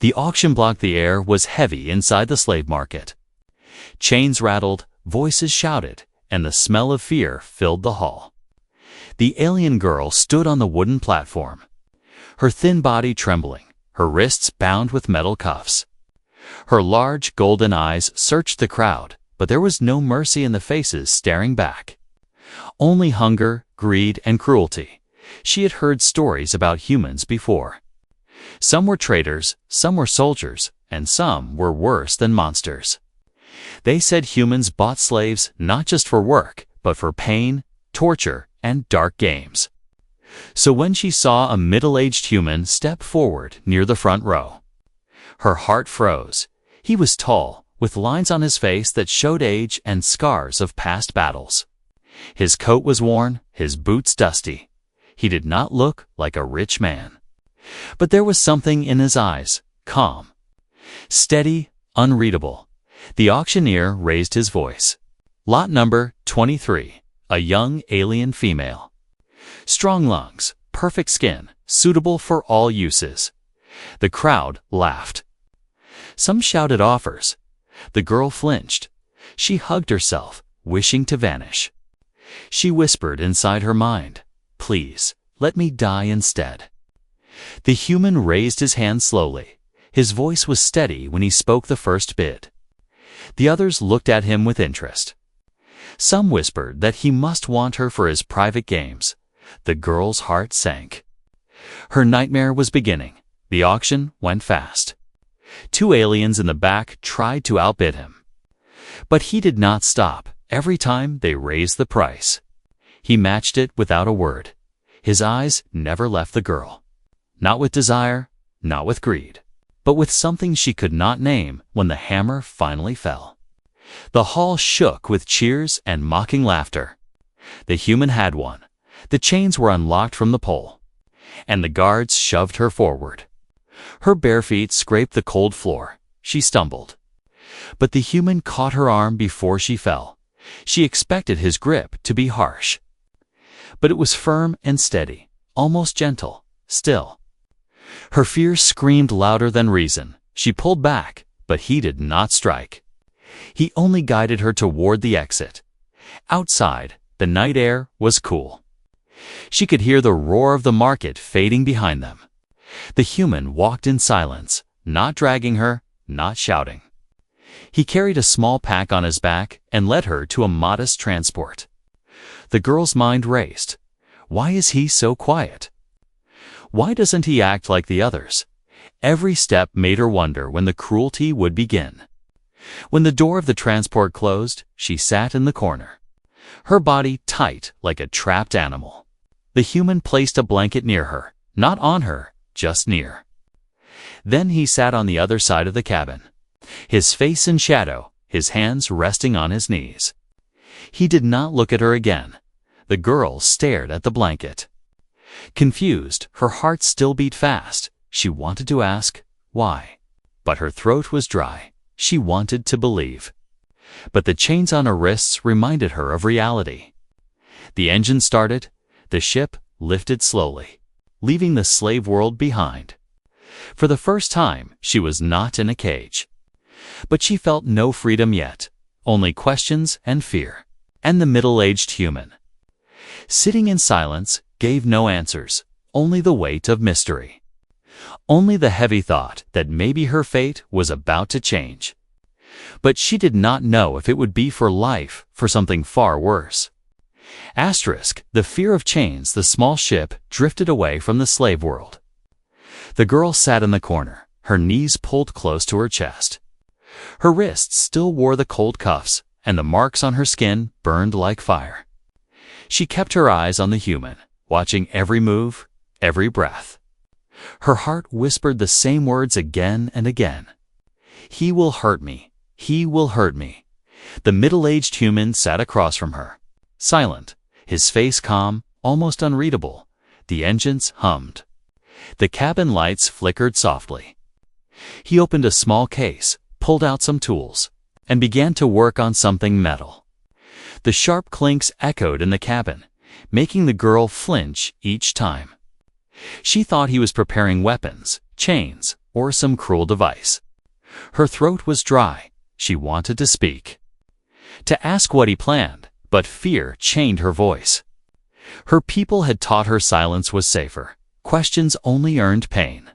The auction block the air was heavy inside the slave market. Chains rattled, voices shouted, and the smell of fear filled the hall. The alien girl stood on the wooden platform, her thin body trembling, her wrists bound with metal cuffs. Her large golden eyes searched the crowd, but there was no mercy in the faces staring back. Only hunger, greed, and cruelty. She had heard stories about humans before. Some were traitors, some were soldiers, and some were worse than monsters. They said humans bought slaves not just for work, but for pain, torture, and dark games. So when she saw a middle-aged human step forward near the front row, her heart froze. He was tall, with lines on his face that showed age and scars of past battles. His coat was worn, his boots dusty. He did not look like a rich man. But there was something in his eyes, calm, steady, unreadable. The auctioneer raised his voice. Lot number 23, a young alien female. Strong lungs, perfect skin, suitable for all uses. The crowd laughed. Some shouted offers. The girl flinched. She hugged herself, wishing to vanish. She whispered inside her mind, "Please, let me die instead." The human raised his hand slowly. His voice was steady when he spoke the first bid. The others looked at him with interest. Some whispered that he must want her for his private games. The girl's heart sank. Her nightmare was beginning. The auction went fast. 2 aliens in the back tried to outbid him. But he did not stop every time they raised the price. He matched it without a word. His eyes never left the girl. Not with desire, not with greed, but with something she could not name when the hammer finally fell. The hall shook with cheers and mocking laughter. The human had won. The chains were unlocked from the pole, and the guards shoved her forward. Her bare feet scraped the cold floor. She stumbled. But the human caught her arm before she fell. She expected his grip to be harsh. But it was firm and steady, almost gentle, still. Her fear screamed louder than reason. She pulled back, but he did not strike. He only guided her toward the exit. Outside, the night air was cool. She could hear the roar of the market fading behind them. The human walked in silence, not dragging her, not shouting. He carried a small pack on his back and led her to a modest transport. The girl's mind raced. Why is he so quiet? Why doesn't he act like the others? Every step made her wonder when the cruelty would begin. When the door of the transport closed, she sat in the corner, her body tight like a trapped animal. The human placed a blanket near her, not on her, just near. Then he sat on the other side of the cabin, his face in shadow, his hands resting on his knees. He did not look at her again. The girl stared at the blanket. Confused, her heart still beat fast. She wanted to ask, why? But her throat was dry. She wanted to believe. But the chains on her wrists reminded her of reality. The engine started. The ship lifted slowly, leaving the slave world behind. For the first time, she was not in a cage. But she felt no freedom yet, only questions and fear, and the middle-aged human. Sitting in silence, gave no answers, only the weight of mystery. Only the heavy thought that maybe her fate was about to change. But she did not know if it would be for life, for something far worse. The fear of chains. The small ship drifted away from the slave world. The girl sat in the corner, her knees pulled close to her chest. Her wrists still wore the cold cuffs, and the marks on her skin burned like fire. She kept her eyes on the human, watching every move, every breath. Her heart whispered the same words again and again. He will hurt me. He will hurt me. The middle-aged human sat across from her, silent, his face calm, almost unreadable. The engines hummed. The cabin lights flickered softly. He opened a small case, pulled out some tools, and began to work on something metal. The sharp clinks echoed in the cabin, making the girl flinch each time. She thought he was preparing weapons, chains, or some cruel device. Her throat was dry. She wanted to speak, to ask what he planned, but fear chained her voice. Her people had taught her silence was safer. Questions only earned pain.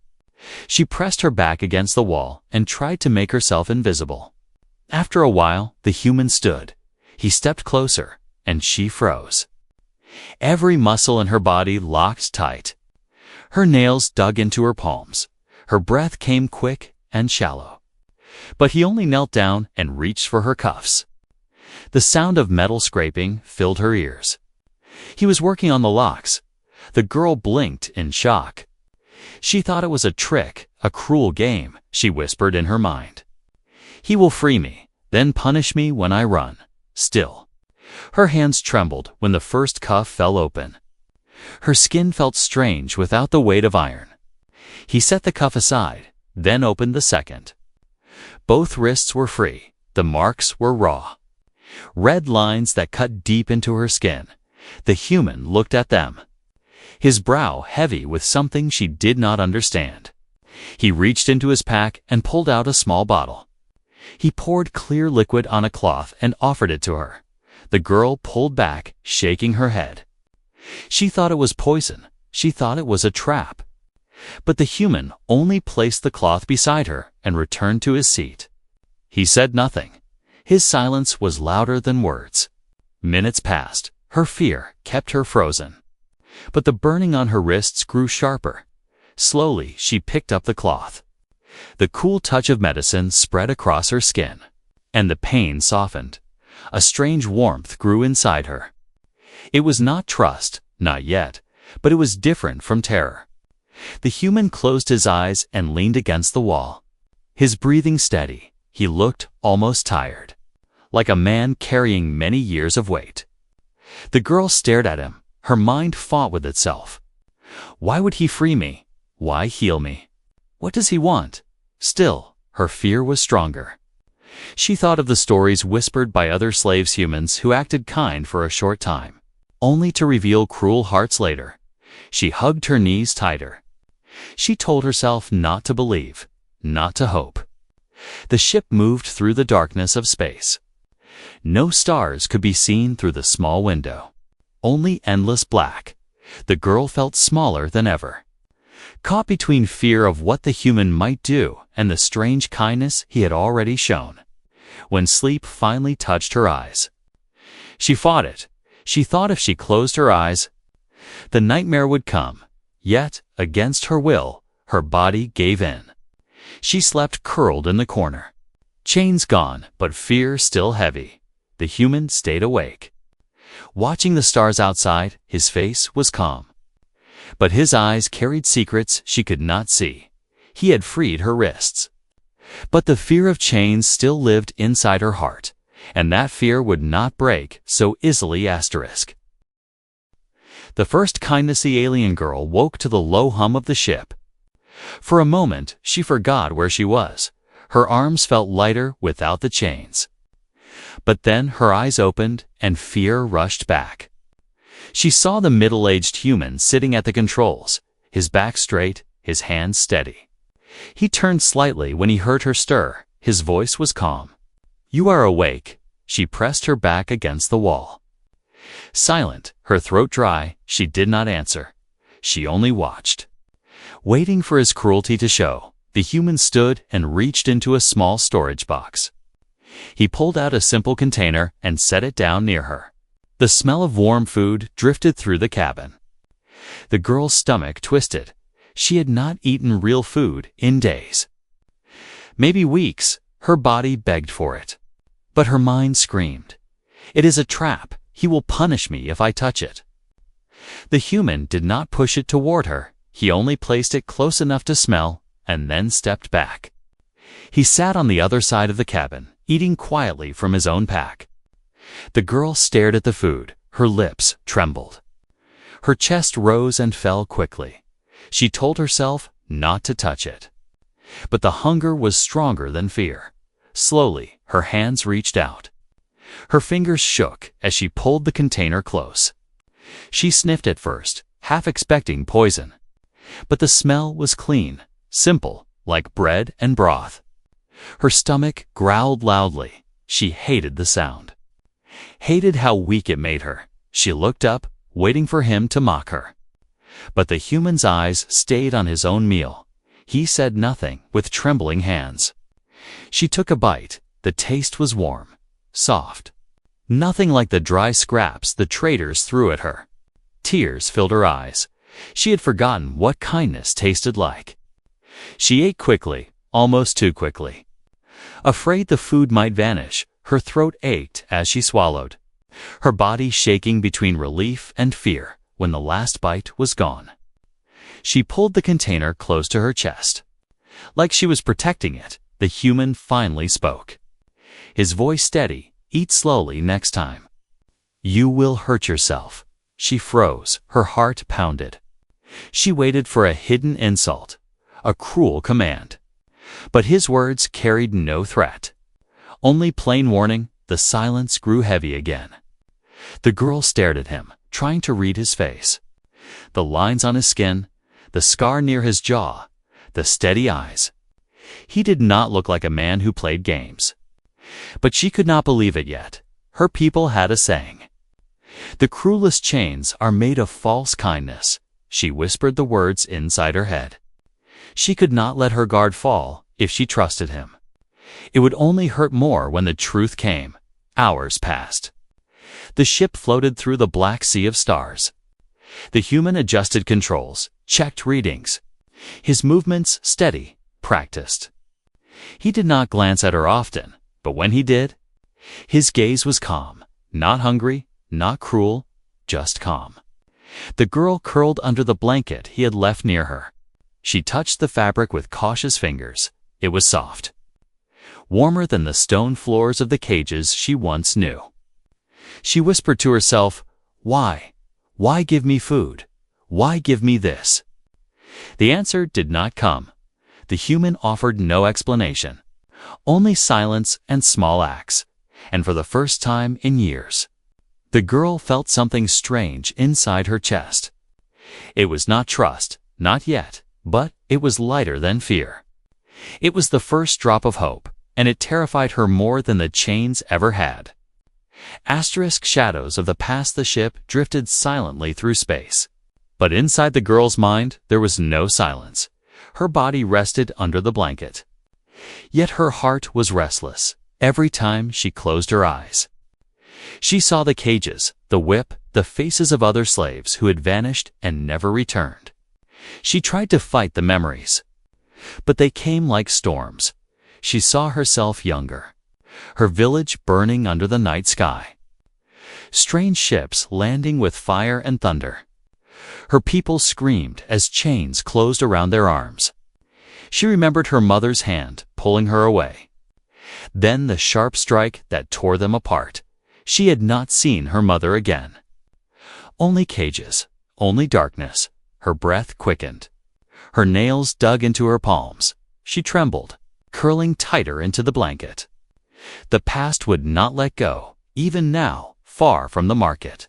She pressed her back against the wall and tried to make herself invisible. After a while, the human stood. He stepped closer, and she froze. Every muscle in her body locked tight. Her nails dug into her palms. Her breath came quick and shallow. But he only knelt down and reached for her cuffs. The sound of metal scraping filled her ears. He was working on the locks. The girl blinked in shock. She thought it was a trick, a cruel game, she whispered in her mind. He will free me, then punish me when I run. Still. Her hands trembled when the first cuff fell open. Her skin felt strange without the weight of iron. He set the cuff aside, then opened the second. Both wrists were free. The marks were raw. Red lines that cut deep into her skin. The human looked at them, his brow heavy with something she did not understand. He reached into his pack and pulled out a small bottle. He poured clear liquid on a cloth and offered it to her. The girl pulled back, shaking her head. She thought it was poison. She thought it was a trap. But the human only placed the cloth beside her and returned to his seat. He said nothing. His silence was louder than words. Minutes passed. Her fear kept her frozen. But the burning on her wrists grew sharper. Slowly, she picked up the cloth. The cool touch of medicine spread across her skin, and the pain softened. A strange warmth grew inside her. It was not trust, not yet, but it was different from terror. The human closed his eyes and leaned against the wall. His breathing steady. He looked almost tired, like a man carrying many years of weight. The girl stared at him. Her mind fought with itself. Why would he free me? Why heal me? What does he want? Still, her fear was stronger. She thought of the stories whispered by other slaves humans who acted kind for a short time, only to reveal cruel hearts later. She hugged her knees tighter. She told herself not to believe, not to hope. The ship moved through the darkness of space. No stars could be seen through the small window. Only endless black. The girl felt smaller than ever, caught between fear of what the human might do and the strange kindness he had already shown. When sleep finally touched her eyes, she fought it. She thought if she closed her eyes, the nightmare would come. Yet, against her will, her body gave in. She slept curled in the corner. Chains gone, but fear still heavy. The human stayed awake. Watching the stars outside, his face was calm. But his eyes carried secrets she could not see. He had freed her wrists. But the fear of chains still lived inside her heart, and that fear would not break so easily. The first kindness the alien girl woke to the low hum of the ship. For a moment, she forgot where she was. Her arms felt lighter without the chains. But then her eyes opened and fear rushed back. She saw the middle-aged human sitting at the controls, his back straight, his hands steady. He turned slightly when he heard her stir. His voice was calm. "You are awake." She pressed her back against the wall. Silent, her throat dry, she did not answer. She only watched. Waiting for his cruelty to show, the human stood and reached into a small storage box. He pulled out a simple container and set it down near her. The smell of warm food drifted through the cabin. The girl's stomach twisted. She had not eaten real food in days. Maybe weeks. Her body begged for it. But her mind screamed, "It is a trap. He will punish me if I touch it." The human did not push it toward her. He only placed it close enough to smell and then stepped back. He sat on the other side of the cabin, eating quietly from his own pack. The girl stared at the food. Her lips trembled. Her chest rose and fell quickly. She told herself not to touch it. But the hunger was stronger than fear. Slowly, her hands reached out. Her fingers shook as she pulled the container close. She sniffed at first, half expecting poison. But the smell was clean, simple, like bread and broth. Her stomach growled loudly. She hated the sound. Hated how weak it made her. She looked up, waiting for him to mock her. But the human's eyes stayed on his own meal. He said nothing, with trembling hands. She took a bite. The taste was warm, soft. Nothing like the dry scraps the traders threw at her. Tears filled her eyes. She had forgotten what kindness tasted like. She ate quickly, almost too quickly. Afraid the food might vanish, her throat ached as she swallowed, her body shaking between relief and fear when the last bite was gone. She pulled the container close to her chest. Like she was protecting it, the human finally spoke. His voice steady, "Eat slowly next time." "You will hurt yourself." She froze, her heart pounded. She waited for a hidden insult, a cruel command. But his words carried no threat. Only plain warning. The silence grew heavy again. The girl stared at him, trying to read his face. The lines on his skin, the scar near his jaw, the steady eyes. He did not look like a man who played games. But she could not believe it yet. Her people had a saying. "The cruelest chains are made of false kindness." She whispered the words inside her head. She could not let her guard fall if she trusted him. It would only hurt more when the truth came. Hours passed. The ship floated through the black sea of stars. The human adjusted controls, checked readings. His movements steady, practiced. He did not glance at her often, but when he did, his gaze was calm, not hungry, not cruel, just calm. The girl curled under the blanket he had left near her. She touched the fabric with cautious fingers. It was soft, warmer than the stone floors of the cages she once knew. She whispered to herself, "Why? Why give me food? Why give me this?" The answer did not come. The human offered no explanation, only silence and small acts, and for the first time in years, the girl felt something strange inside her chest. It was not trust, not yet, but it was lighter than fear. It was the first drop of hope, and it terrified her more than the chains ever had. Asterisk shadows of the past the ship drifted silently through space. But inside the girl's mind, there was no silence. Her body rested under the blanket. Yet her heart was restless every time she closed her eyes. She saw the cages, the whip, the faces of other slaves who had vanished and never returned. She tried to fight the memories, but they came like storms. She saw herself younger, her village burning under the night sky. Strange ships landing with fire and thunder. Her people screamed as chains closed around their arms. She remembered her mother's hand pulling her away. Then the sharp strike that tore them apart. She had not seen her mother again. Only cages, only darkness. Her breath quickened. Her nails dug into her palms. She trembled, curling tighter into the blanket. The past would not let go, even now, far from the market.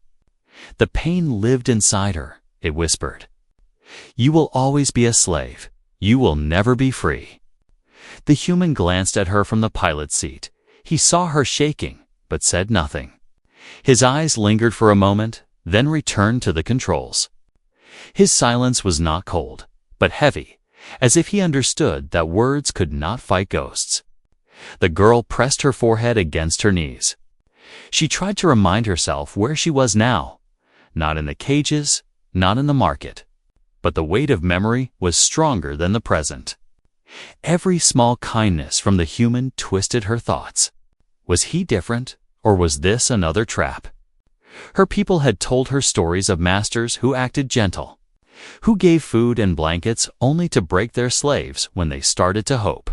The pain lived inside her, it whispered. "You will always be a slave. You will never be free." The human glanced at her from the pilot's seat. He saw her shaking, but said nothing. His eyes lingered for a moment, then returned to the controls. His silence was not cold, but heavy, as if he understood that words could not fight ghosts. The girl pressed her forehead against her knees. She tried to remind herself where she was now. Not in the cages, not in the market. But the weight of memory was stronger than the present. Every small kindness from the human twisted her thoughts. Was he different, or was this another trap? Her people had told her stories of masters who acted gentle, who gave food and blankets only to break their slaves when they started to hope.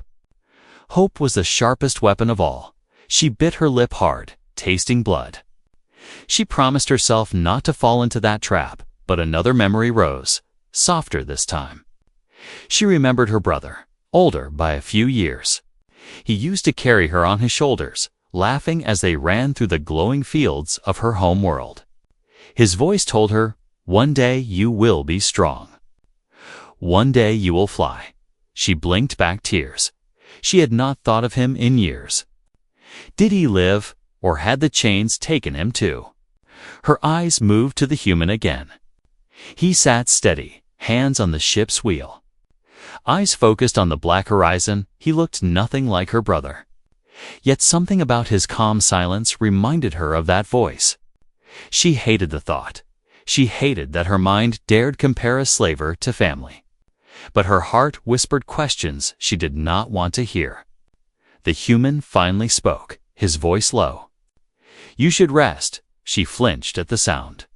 Hope was the sharpest weapon of all. She bit her lip hard, tasting blood. She promised herself not to fall into that trap, but another memory rose, softer this time. She remembered her brother, older by a few years. He used to carry her on his shoulders, laughing as they ran through the glowing fields of her home world. His voice told her, "One day you will be strong. One day you will fly. She blinked back tears. She had not thought of him in years. Did he live, or had the chains taken him too? Her eyes moved to the human again. He sat steady, hands on the ship's wheel. Eyes focused on the black horizon, he looked nothing like her brother. Yet something about his calm silence reminded her of that voice. She hated the thought. She hated that her mind dared compare a slaver to family. But her heart whispered questions she did not want to hear. The human finally spoke, his voice low. "You should rest." She flinched at the sound.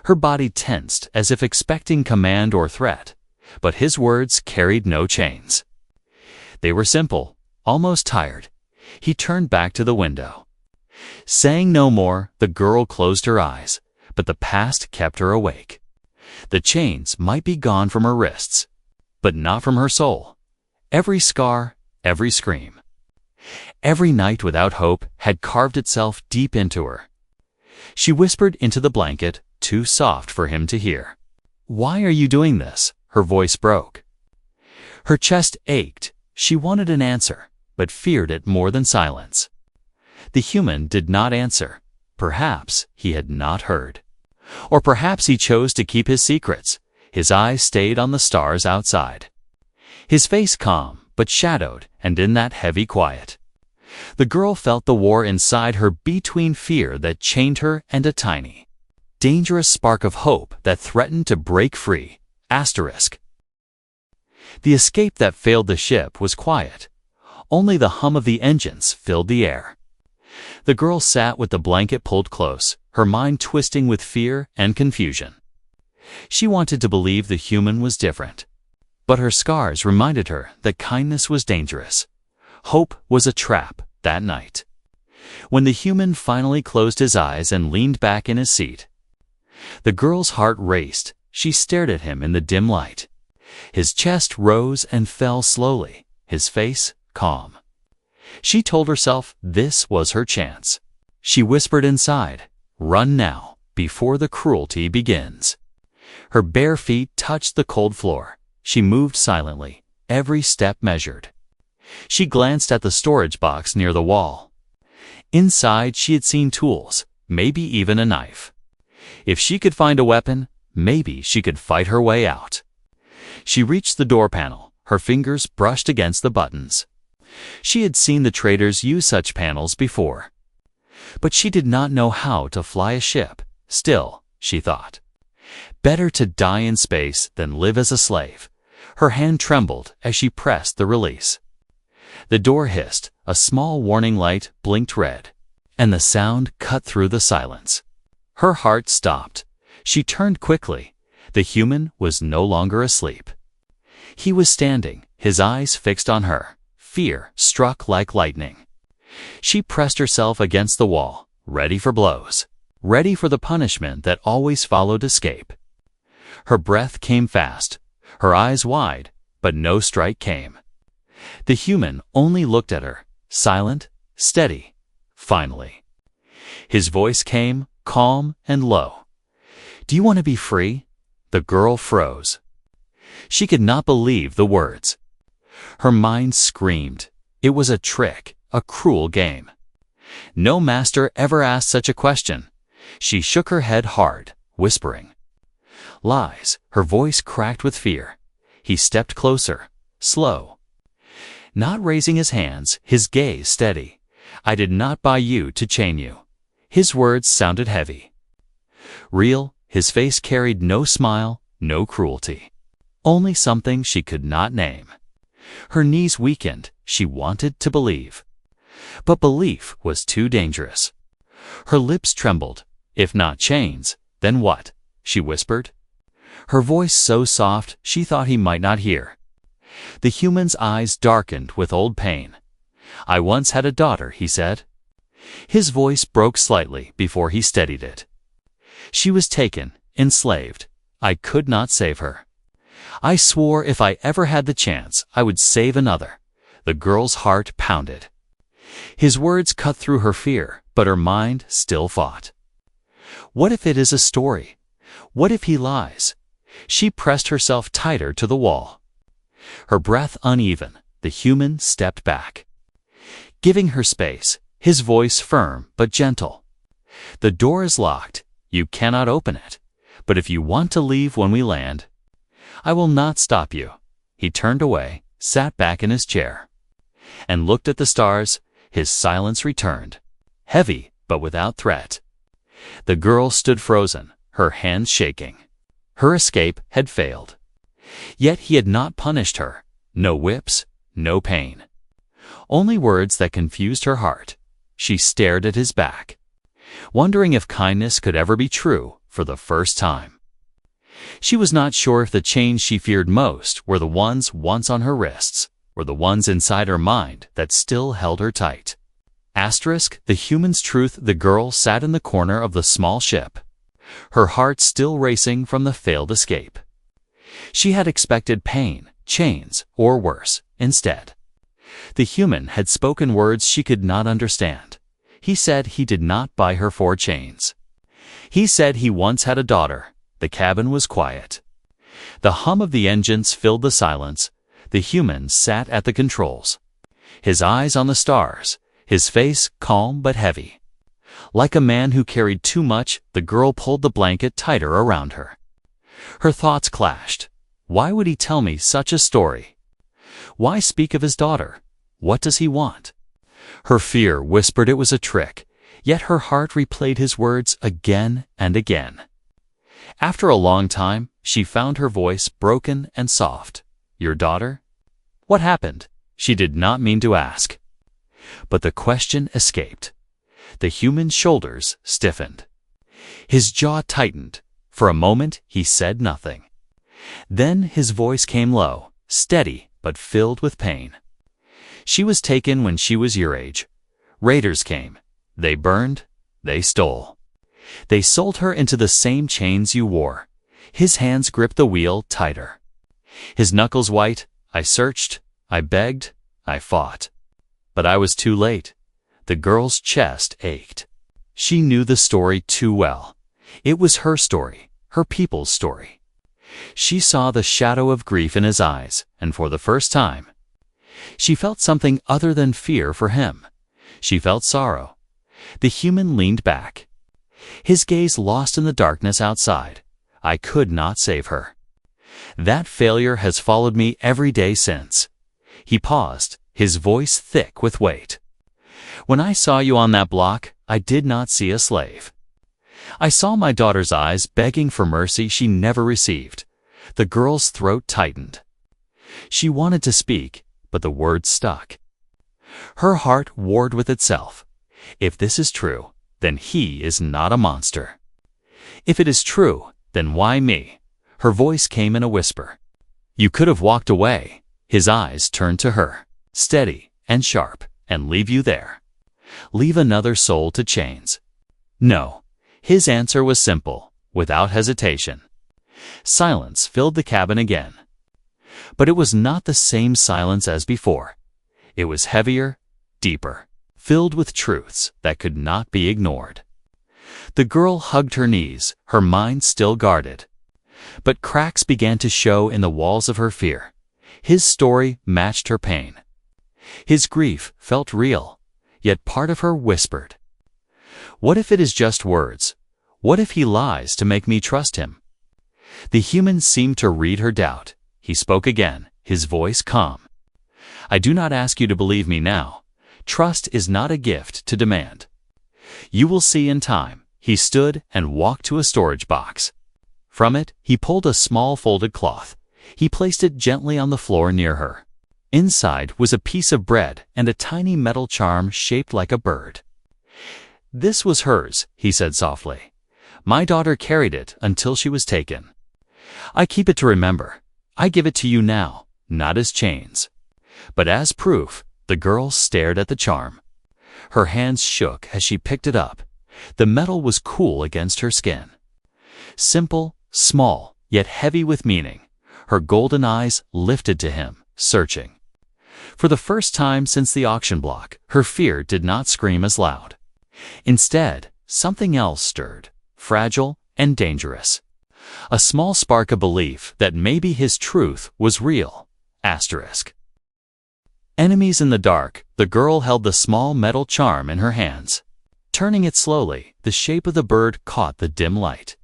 Her body tensed as if expecting command or threat, but his words carried no chains. They were simple, almost tired. He turned back to the window. Saying no more, the girl closed her eyes, but the past kept her awake. The chains might be gone from her wrists, but not from her soul. Every scar, every scream, every night without hope had carved itself deep into her. She whispered into the blanket, too soft for him to hear. "Why are you doing this?" Her voice broke. Her chest ached. She wanted an answer, but feared it more than silence. The human did not answer. Perhaps he had not heard. Or perhaps he chose to keep his secrets. His eyes stayed on the stars outside. His face calm, but shadowed, and in that heavy quiet. The girl felt the war inside her between fear that chained her and a tiny, dangerous spark of hope that threatened to break free. Asterisk. The escape that failed the ship was quiet. Only the hum of the engines filled the air. The girl sat with the blanket pulled close, her mind twisting with fear and confusion. She wanted to believe the human was different, but her scars reminded her that kindness was dangerous. Hope was a trap that night. When the human finally closed his eyes and leaned back in his seat, the girl's heart raced. She stared at him in the dim light. His chest rose and fell slowly, his face calm. She told herself this was her chance. She whispered inside, "Run now, before the cruelty begins." Her bare feet touched the cold floor. She moved silently, every step measured. She glanced at the storage box near the wall. Inside she had seen tools, maybe even a knife. If she could find a weapon, maybe she could fight her way out. She reached the door panel, her fingers brushed against the buttons. She had seen the traders use such panels before. But she did not know how to fly a ship. Still, she thought, better to die in space than live as a slave. Her hand trembled as she pressed the release. The door hissed, a small warning light blinked red, and the sound cut through the silence. Her heart stopped. She turned quickly. The human was no longer asleep. He was standing, his eyes fixed on her. Fear struck like lightning. She pressed herself against the wall, ready for blows, ready for the punishment that always followed escape. Her breath came fast, her eyes wide, but no strike came. The human only looked at her, silent, steady. Finally, his voice came, calm and low. "Do you want to be free?" The girl froze. She could not believe the words. Her mind screamed. It was a trick, a cruel game. No master ever asked such a question. She shook her head hard, whispering, "Lies." Her voice cracked with fear. He stepped closer, slow, not raising his hands, his gaze steady. "I did not buy you to chain you." His words sounded heavy. Real, his face carried no smile, no cruelty. Only something she could not name. Her knees weakened. She wanted to believe. But belief was too dangerous. Her lips trembled. "If not chains, then what?" she whispered. Her voice so soft she thought he might not hear. The human's eyes darkened with old pain. "I once had a daughter," he said. His voice broke slightly before he steadied it. "She was taken, enslaved. I could not save her. I swore if I ever had the chance, I would save another." The girl's heart pounded. His words cut through her fear, but her mind still fought. What if it is a story? What if he lies? She pressed herself tighter to the wall. Her breath uneven, the human stepped back, giving her space, his voice firm but gentle. "The door is locked. You cannot open it. But if you want to leave when we land, I will not stop you." He turned away, sat back in his chair, and looked at the stars. His silence returned, heavy but without threat. The girl stood frozen, her hands shaking. Her escape had failed. Yet he had not punished her. No whips, no pain. Only words that confused her heart. She stared at his back, wondering if kindness could ever be true for the first time. She was not sure if the chains she feared most were the ones once on her wrists, or the ones inside her mind that still held her tight. The human's truth. The girl sat in the corner of the small ship, her heart still racing from the failed escape. She had expected pain, chains, or worse. Instead, the human had spoken words she could not understand. He said he did not buy her 4 chains. He said he once had a daughter. The cabin was quiet. The hum of the engines filled the silence. The human sat at the controls, his eyes on the stars, his face calm but heavy. Like a man who carried too much, the girl pulled the blanket tighter around her. Her thoughts clashed. Why would he tell me such a story? Why speak of his daughter? What does he want? Her fear whispered it was a trick, yet her heart replayed his words again and again. After a long time, she found her voice broken and soft. "Your daughter? What happened?" She did not mean to ask, but the question escaped. The human's shoulders stiffened. His jaw tightened. For a moment, he said nothing. Then his voice came low, steady, but filled with pain. "She was taken when she was your age. Raiders came. They burned. They stole. They sold her into the same chains you wore." His hands gripped the wheel tighter, his knuckles white. "I searched. I begged. I fought. But I was too late." The girl's chest ached. She knew the story too well. It was her story, her people's story. She saw the shadow of grief in his eyes, and for the first time, she felt something other than fear for him. She felt sorrow. The human leaned back, his gaze lost in the darkness outside. "I could not save her. That failure has followed me every day since." He paused, his voice thick with weight. "When I saw you on that block, I did not see a slave. I saw my daughter's eyes begging for mercy she never received." The girl's throat tightened. She wanted to speak, but the words stuck. Her heart warred with itself. If this is true, then he is not a monster. If it is true, then why me? Her voice came in a whisper. "You could have walked away." His eyes turned to her, steady and sharp. "And leave you there. Leave another soul to chains." "No." His answer was simple, without hesitation. Silence filled the cabin again. But it was not the same silence as before. It was heavier, deeper, filled with truths that could not be ignored. The girl hugged her knees, her mind still guarded. But cracks began to show in the walls of her fear. His story matched her pain. His grief felt real, yet part of her whispered, "What if it is just words? What if he lies to make me trust him?" The human seemed to read her doubt. He spoke again, his voice calm. "I do not ask you to believe me now. Trust is not a gift to demand. You will see in time." He stood and walked to a storage box. From it, he pulled a small folded cloth. He placed it gently on the floor near her. Inside was a piece of bread and a tiny metal charm shaped like a bird. "This was hers," he said softly. "My daughter carried it until she was taken. I keep it to remember. I give it to you now, not as chains, but as proof." The girl stared at the charm. Her hands shook as she picked it up. The metal was cool against her skin. Simple, small, yet heavy with meaning. Her golden eyes lifted to him, searching. For the first time since the auction block, her fear did not scream as loud. Instead, something else stirred, fragile and dangerous. A small spark of belief that maybe his truth was real, Asterisk. Enemies in the dark, the girl held the small metal charm in her hands. Turning it slowly, the shape of the bird caught the dim light.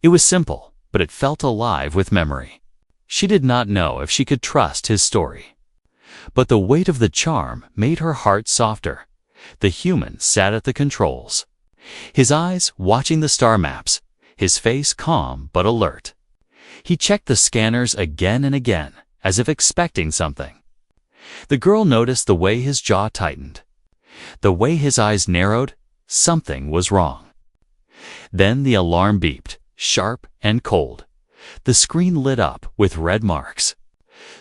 It was simple, but it felt alive with memory. She did not know if she could trust his story. But the weight of the charm made her heart softer. The human sat at the controls, his eyes watching the star maps, his face calm but alert. He checked the scanners again and again, as if expecting something. The girl noticed the way his jaw tightened, the way his eyes narrowed. Something was wrong. Then the alarm beeped, sharp and cold. The screen lit up with red marks.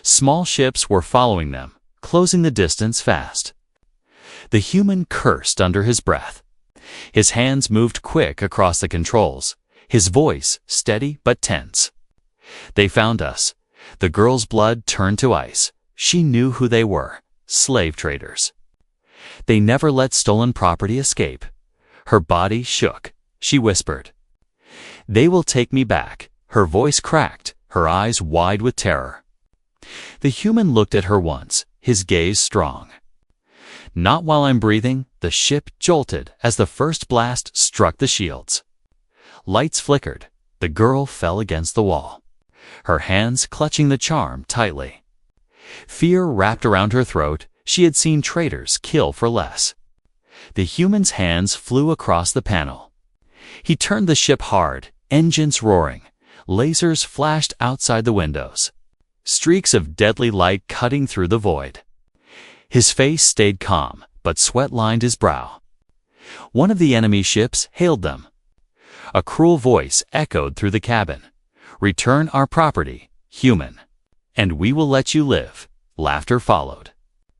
Small ships were following them, closing the distance fast. The human cursed under his breath. His hands moved quick across the controls, his voice steady but tense. They found us. The girl's blood turned to ice. She knew who they were, slave traders. They never let stolen property escape. Her body shook. She whispered, "They will take me back." Her voice cracked, her eyes wide with terror. The human looked at her once, his gaze strong. "Not while I'm breathing." The ship jolted as the first blast struck the shields. Lights flickered. The girl fell against the wall, her hands clutching the charm tightly. Fear wrapped around her throat. She had seen traitors kill for less. The human's hands flew across the panel. He turned the ship hard, engines roaring. Lasers flashed outside the windows, streaks of deadly light cutting through the void. His face stayed calm, but sweat lined his brow. One of the enemy ships hailed them. A cruel voice echoed through the cabin. "Return our property, human, and we will let you live." Laughter followed,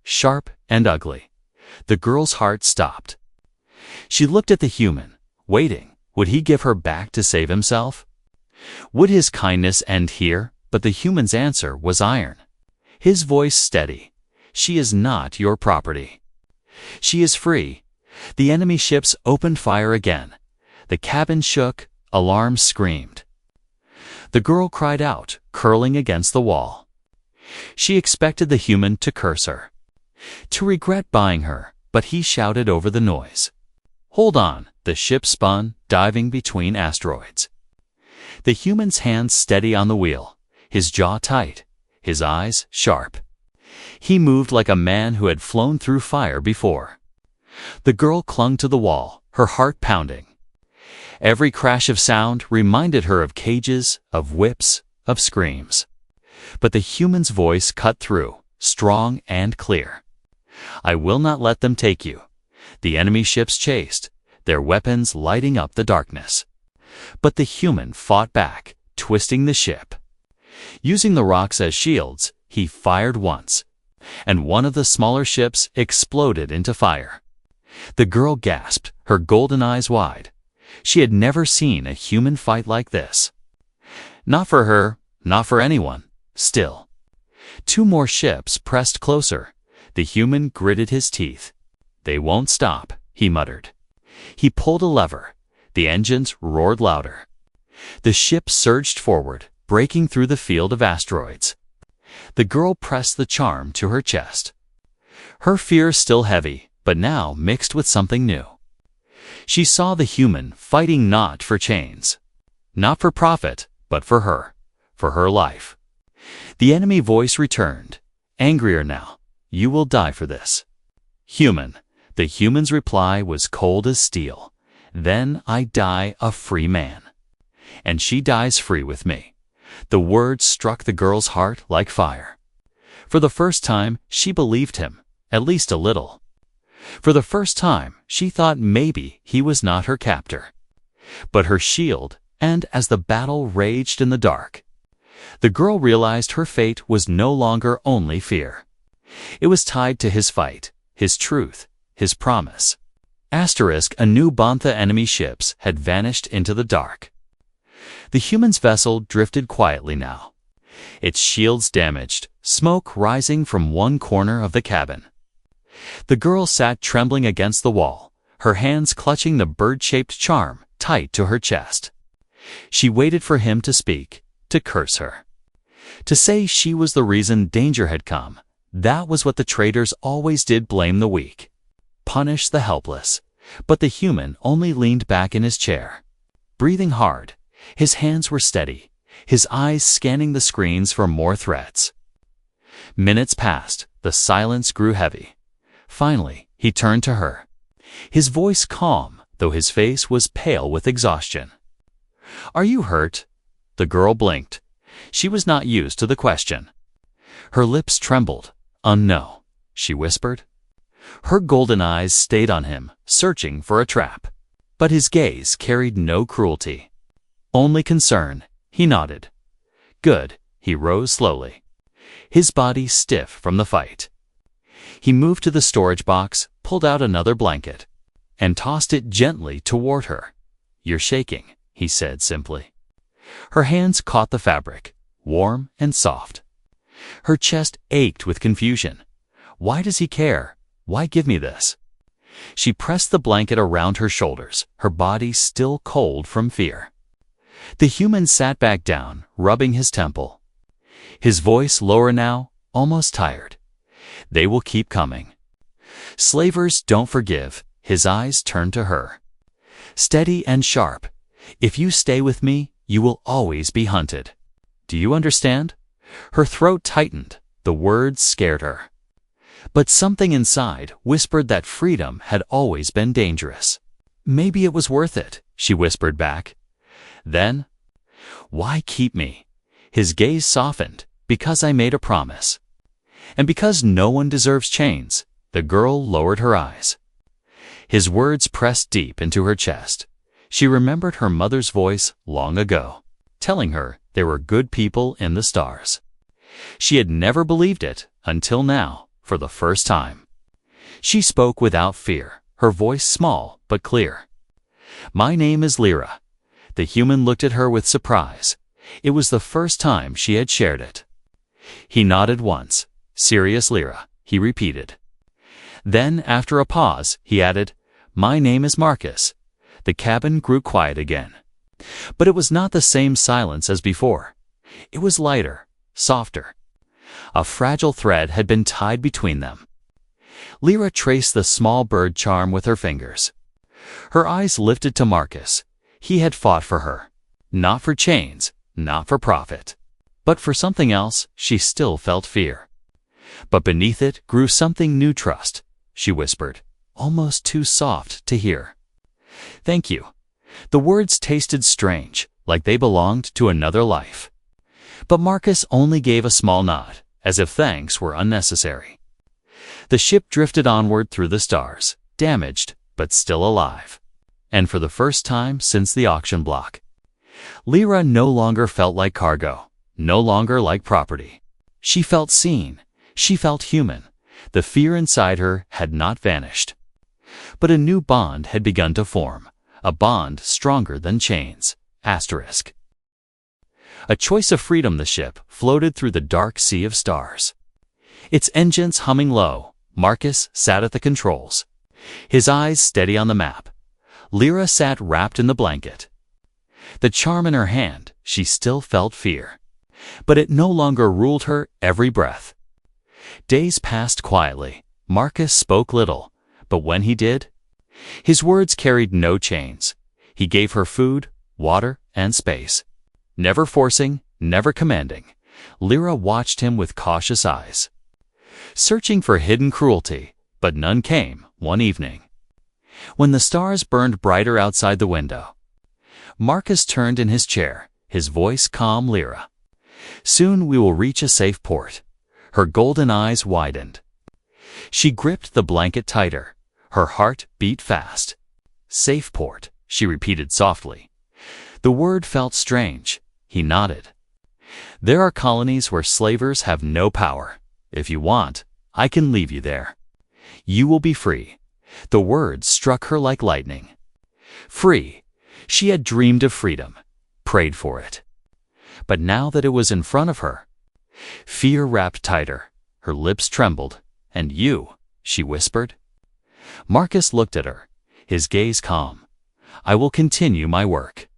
sharp and ugly. The girl's heart stopped. She looked at the human, waiting. Would he give her back to save himself? Would his kindness end here? But the human's answer was iron. His voice steady. "She is not your property. She is free." The enemy ships opened fire again. The cabin shook, alarms screamed. The girl cried out, curling against the wall. She expected the human to curse her, to regret buying her, but he shouted over the noise. "Hold on." The ship spun, diving between asteroids. The human's hands steady on the wheel, his jaw tight, his eyes sharp. He moved like a man who had flown through fire before. The girl clung to the wall, her heart pounding. Every crash of sound reminded her of cages, of whips, of screams. But the human's voice cut through, strong and clear. "I will not let them take you." The enemy ships chased, their weapons lighting up the darkness. But the human fought back, twisting the ship. Using the rocks as shields, he fired once, and one of the smaller ships exploded into fire. The girl gasped, her golden eyes wide. She had never seen a human fight like this. Not for her, not for anyone. Still. 2 more ships pressed closer. The human gritted his teeth. "They won't stop," he muttered. He pulled a lever. The engines roared louder. The ship surged forward, breaking through the field of asteroids. The girl pressed the charm to her chest. Her fear still heavy, but now mixed with something new. She saw the human fighting not for chains, not for profit, but for her life. The enemy voice returned, angrier now. "You will die for this." "Human." The human's reply was cold as steel. "Then I die a free man. And she dies free with me." The words struck the girl's heart like fire. For the first time, she believed him, at least a little. For the first time, she thought maybe he was not her captor, but her shield. And as the battle raged in the dark, the girl realized her fate was no longer only fear. It was tied to his fight, his truth, his promise. Asterisk. A new Bantha enemy ships had vanished into the dark. The human's vessel drifted quietly now, its shields damaged, smoke rising from one corner of the cabin. The girl sat trembling against the wall, her hands clutching the bird-shaped charm tight to her chest. She waited for him to speak, to curse her. To say she was the reason danger had come, that was what the traitors always did: blame the weak, punish the helpless. But the human only leaned back in his chair, breathing hard. His hands were steady, his eyes scanning the screens for more threats. Minutes passed, the silence grew heavy. Finally, he turned to her, his voice calm, though his face was pale with exhaustion. "Are you hurt?" The girl blinked. She was not used to the question. Her lips trembled. "No," she whispered. Her golden eyes stayed on him, searching for a trap. But his gaze carried no cruelty, only concern. He nodded. "Good." He rose slowly, his body stiff from the fight. He moved to the storage box, pulled out another blanket, and tossed it gently toward her. "You're shaking," he said simply. Her hands caught the fabric, warm and soft. Her chest ached with confusion. Why does he care? Why give me this? She pressed the blanket around her shoulders, her body still cold from fear. The human sat back down, rubbing his temple. His voice lower now, almost tired. "They will keep coming. Slavers don't forgive." His eyes turned to her, steady and sharp. "If you stay with me, you will always be hunted. Do you understand?" Her throat tightened. The words scared her. But something inside whispered that freedom had always been dangerous. "Maybe it was worth it," she whispered back. Then, "Why keep me?" His gaze softened. "Because I made a promise. And because no one deserves chains." The girl lowered her eyes. His words pressed deep into her chest. She remembered her mother's voice long ago, telling her there were good people in the stars. She had never believed it until now, for the first time. She spoke without fear, her voice small but clear. "My name is Lyra." The human looked at her with surprise. It was the first time she had shared it. He nodded once. "Serious Lyra," he repeated. Then, after a pause, he added, "My name is Marcus." The cabin grew quiet again. But it was not the same silence as before. It was lighter, softer. A fragile thread had been tied between them. Lyra traced the small bird charm with her fingers. Her eyes lifted to Marcus. He had fought for her. Not for chains, not for profit, but for something else. She still felt fear. But beneath it grew something new: trust. She whispered, almost too soft to hear. "Thank you." The words tasted strange, like they belonged to another life. But Marcus only gave a small nod, as if thanks were unnecessary. The ship drifted onward through the stars, damaged but still alive. And for the first time since the auction block, Lyra no longer felt like cargo, no longer like property. She felt seen. She felt human. The fear inside her had not vanished. But a new bond had begun to form, a bond stronger than chains. Asterisk. A choice of freedom. The ship floated through the dark sea of stars, its engines humming low. Marcus sat at the controls, his eyes steady on the map. Lyra sat wrapped in the blanket. The charm in her hand, she still felt fear, but it no longer ruled her every breath. Days passed quietly. Marcus spoke little, but when he did, his words carried no chains. He gave her food, water, and space. Never forcing, never commanding. Lyra watched him with cautious eyes, searching for hidden cruelty, but none came. One evening, when the stars burned brighter outside the window, Marcus turned in his chair, his voice calm. "Lyra, soon we will reach a safe port." Her golden eyes widened. She gripped the blanket tighter. Her heart beat fast. "Safe port," she repeated softly. The word felt strange. He nodded. "There are colonies where slavers have no power. If you want, I can leave you there. You will be free." The words struck her like lightning. Free. She had dreamed of freedom, prayed for it. But now that it was in front of her, fear wrapped tighter. Her lips trembled. "And you," she whispered. Marcus looked at her, his gaze calm. "I will continue my work.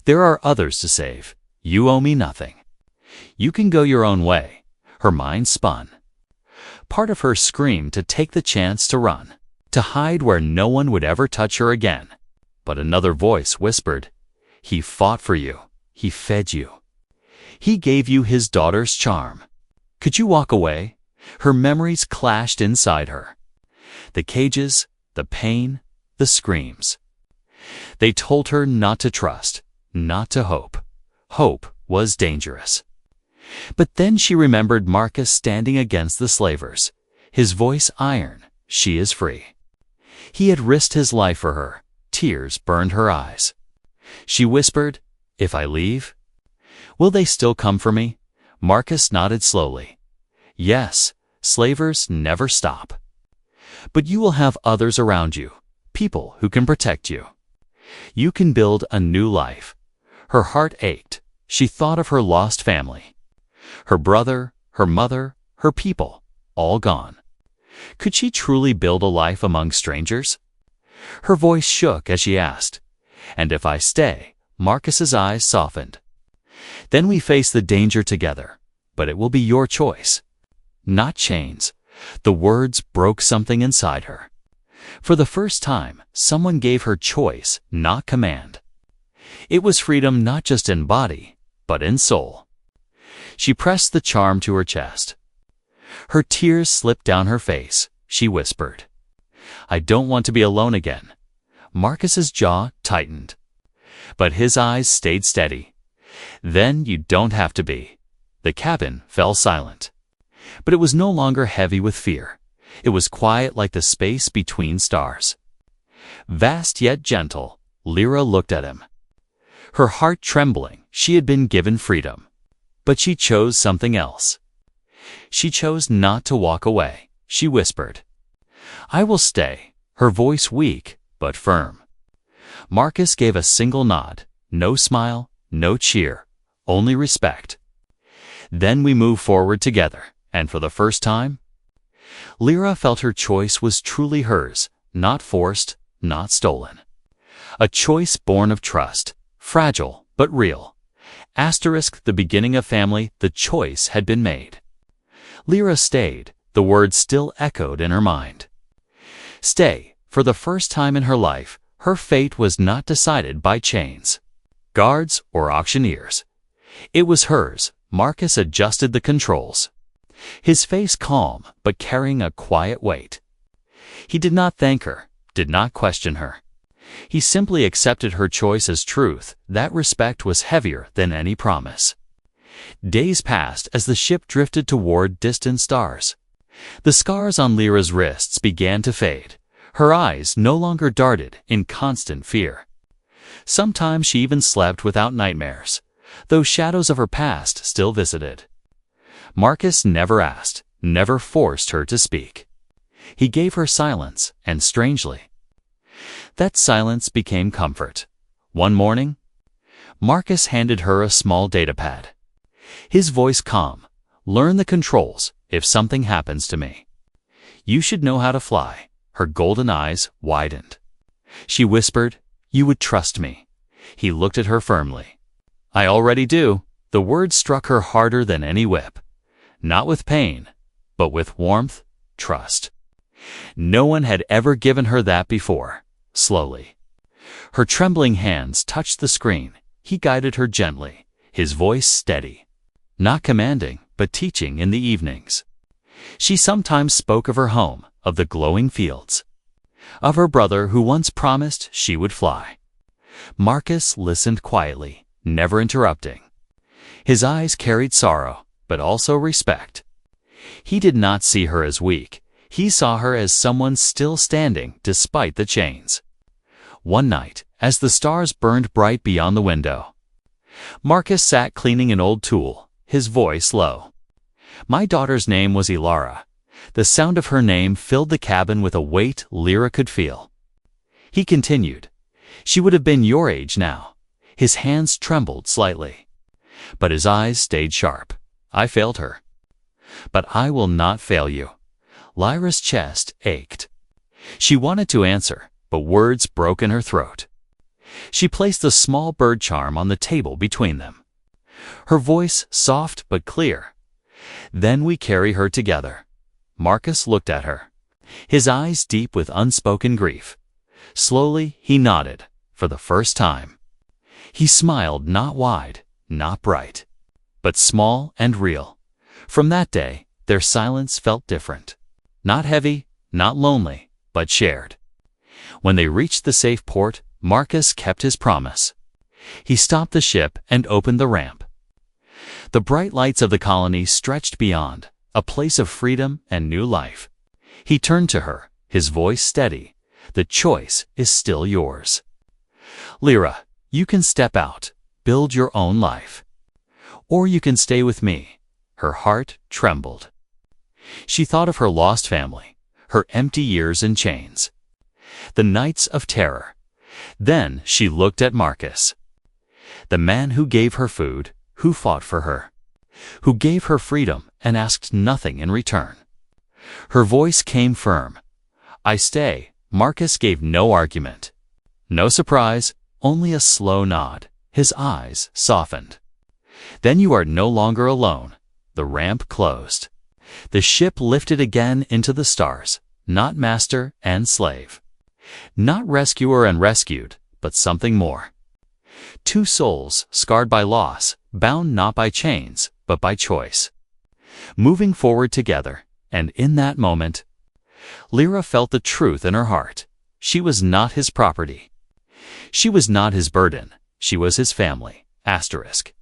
There are others to save. You owe me nothing." You can go your own way. Her mind spun. Part of her screamed to take the chance to run, to hide where no one would ever touch her again. But another voice whispered, "He fought for you. He fed you. He gave you his daughter's charm. Could you walk away?" Her memories clashed inside her. The cages, the pain, the screams. They told her not to trust, not to hope. Hope was dangerous. But then she remembered Marcus standing against the slavers, his voice iron, "She is free." He had risked his life for her. Tears burned her eyes. She whispered, "If I leave, will they still come for me?" Marcus nodded slowly. "Yes, slavers never stop. But you will have others around you, people who can protect you. You can build a new life." Her heart ached. She thought of her lost family. Her brother, her mother, her people, all gone. Could she truly build a life among strangers? Her voice shook as she asked, "And if I stay?" Marcus's eyes softened. "Then we face the danger together, but it will be your choice." Not chains. The words broke something inside her. For the first time, someone gave her choice, not command. It was freedom not just in body, but in soul. She pressed the charm to her chest. Her tears slipped down her face. She whispered, "I don't want to be alone again." Marcus's jaw tightened, but his eyes stayed steady. "Then you don't have to be." The cabin fell silent. But it was no longer heavy with fear. It was quiet like the space between stars. Vast yet gentle, Lyra looked at him. Her heart trembling, she had been given freedom. But she chose something else. She chose not to walk away. She whispered, "I will stay," her voice weak but firm. Marcus gave a single nod, no smile, no cheer, only respect. Then we moved forward together, and for the first time, Lyra felt her choice was truly hers, not forced, not stolen. A choice born of trust, fragile but real. Asterisk the beginning of family, the choice had been made. Lyra stayed, the words still echoed in her mind. Stay, for the first time in her life, her fate was not decided by chains, guards, or auctioneers. It was hers. Marcus adjusted the controls. His face calm, but carrying a quiet weight. He did not thank her, did not question her. He simply accepted her choice as truth. That respect was heavier than any promise. Days passed as the ship drifted toward distant stars. The scars on Lyra's wrists began to fade. Her eyes no longer darted in constant fear. Sometimes she even slept without nightmares, though shadows of her past still visited. Marcus never asked, never forced her to speak. He gave her silence, and strangely, that silence became comfort. One morning, Marcus handed her a small datapad. His voice calm, "Learn the controls if something happens to me. You should know how to fly." Her golden eyes widened. She whispered, "You would trust me." He looked at her firmly. "I already do." The words struck her harder than any whip. Not with pain, but with warmth, trust. No one had ever given her that before. Slowly, her trembling hands touched the screen. He guided her gently, his voice steady. Not commanding, but teaching in the evenings. She sometimes spoke of her home, of the glowing fields, of her brother who once promised she would fly. Marcus listened quietly, never interrupting. His eyes carried sorrow, but also respect. He did not see her as weak. He saw her as someone still standing despite the chains. One night, as the stars burned bright beyond the window, Marcus sat cleaning an old tool, his voice low. "My daughter's name was Ilara." The sound of her name filled the cabin with a weight Lyra could feel. He continued, "She would have been your age now." His hands trembled slightly, but his eyes stayed sharp. "I failed her, but I will not fail you." Lyra's chest ached. She wanted to answer, but words broke in her throat. She placed the small bird charm on the table between them. Her voice soft but clear. "Then we carry her together." Marcus looked at her, his eyes deep with unspoken grief. Slowly he nodded, for the first time. He smiled not wide, not bright, but small and real. From that day, their silence felt different. Not heavy, not lonely, but shared. When they reached the safe port, Marcus kept his promise. He stopped the ship and opened the ramp. The bright lights of the colony stretched beyond, a place of freedom and new life. He turned to her, his voice steady. "The choice is still yours. Lyra, you can step out, build your own life. Or you can stay with me." Her heart trembled. She thought of her lost family, her empty years in chains, the nights of terror. Then she looked at Marcus, the man who gave her food, who fought for her, who gave her freedom and asked nothing in return. Her voice came firm. "I stay." Marcus gave no argument, no surprise, only a slow nod. His eyes softened. "Then you are no longer alone." The ramp closed. The ship lifted again into the stars, not master and slave, not rescuer and rescued, but something more. Two souls, scarred by loss, bound not by chains, but by choice, moving forward together. And in that moment, Lyra felt the truth in her heart. She was not his property. She was not his burden. She was his family. Asterisk.